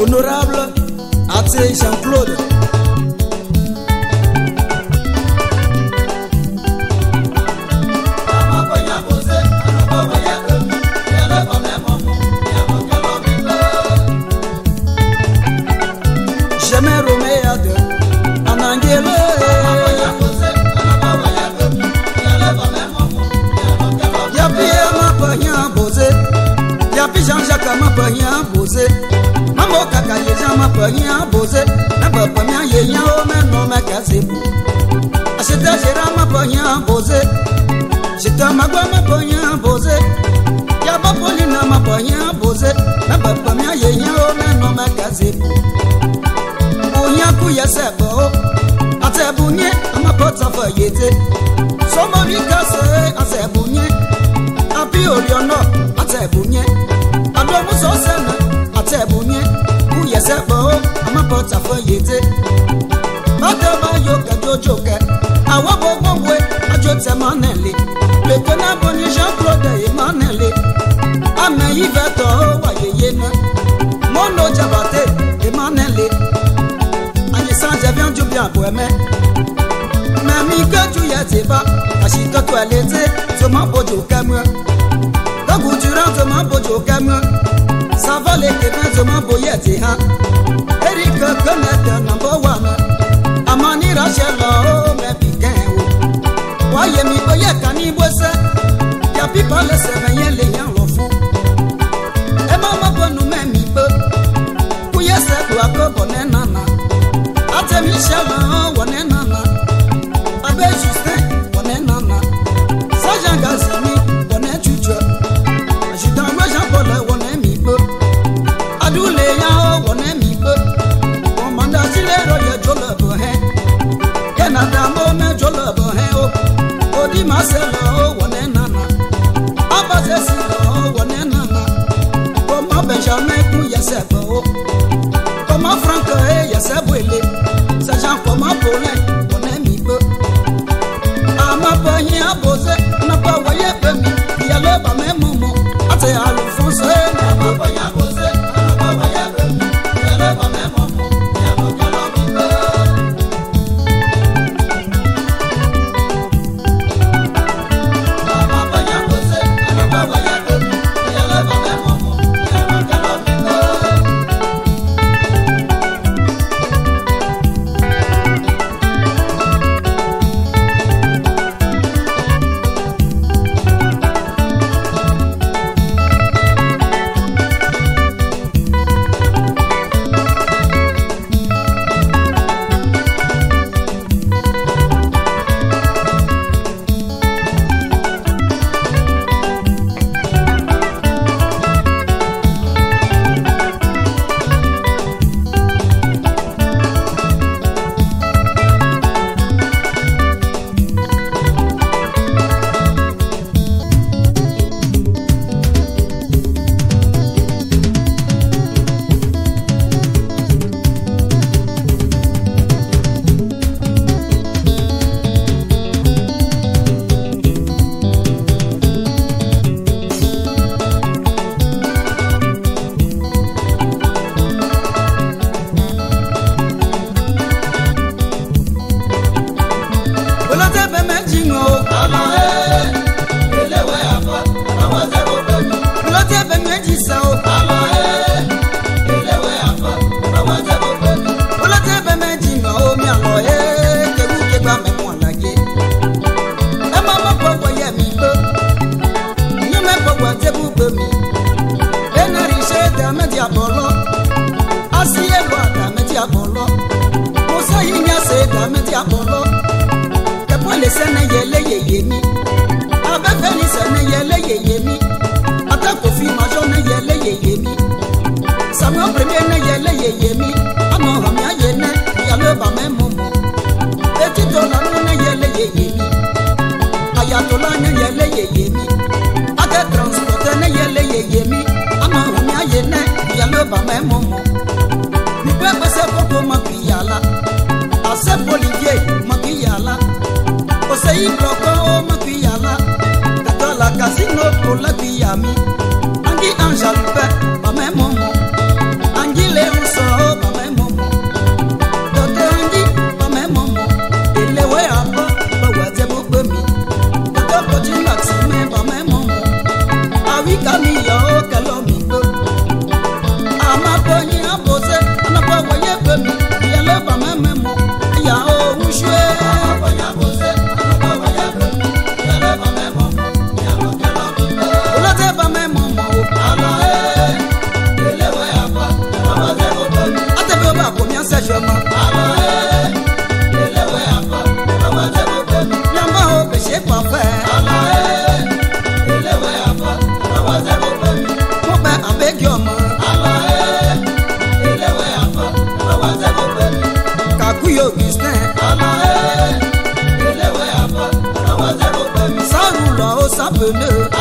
Honorable Atsé Jean-Claude. Jamais Roméade, Anangele. Yapi ma pagna posé, Yapi Jean-Jacques ma pagna posé, Mambo Kaka Yeja ma pagna posé, Naba pagna Yeya o men no me kasebu. Acheta Gera ma pagna posé, Cheta Magua ma pagna posé, Yaba Polina ma pagna posé, Naba pagna Yeya o men no me kasebu. Onyaku Yasebo, Atebunye, Amapota for Yete, Somebody Kase, Atebunye, Api Oriono, Atebunye, Adomu Sosena, Atebunye, Uyasebo, Amapota for Yete, Mataba Yoka Jojoka, Awabo Bongwe, Ajote Manelli, Letona Boni Jean-Claude Manelli, Ame Yveto, Wayena, Mono Jabate, Manelli. J'aviens du bien pour aimer. Mamie, que tu y as tes bas, achète toi l'été, je m'en pose au camion. Quand tu rentres, je m'en pose au camion. Ça va les kévins, je m'en pose à tes hands. Eric, connaît number one. Amani Rachel, oh, mais piquin. Voyez, mi voyez, caniboise. Y'a plus pas le séveillé, les gens l'ont fou. Et maman, pour nous, même, il peut. Pouillez, c'est toi, que bonnet, nana. Ate Michel, one nana. Abe Justin, one nana. Sajan Gazini, one tuteur. Ajudan Jean-Paul, one mipe. Adoule ya, one mipe. Commanda Gilero, ya jole bohe. Canada, mome jole bohe. Odi Marcelo, one nana. Abazesilo, one nana. Comment Benjamin, pour Yasebo. Comment Franck, Yasebouele. Sajan comment Paulin, on est mi peu. A ma poignée à poser, n'a pas voyé permis, il y a le bas même moment. A te à l'enfonce, n'a pas voyé à poser, n'a pas voyé permis, il y a le bas même moment. Il y a le bas Casino pour la Guillami, Angie Ange Albert, pas même moment, Angie Léon. gueule.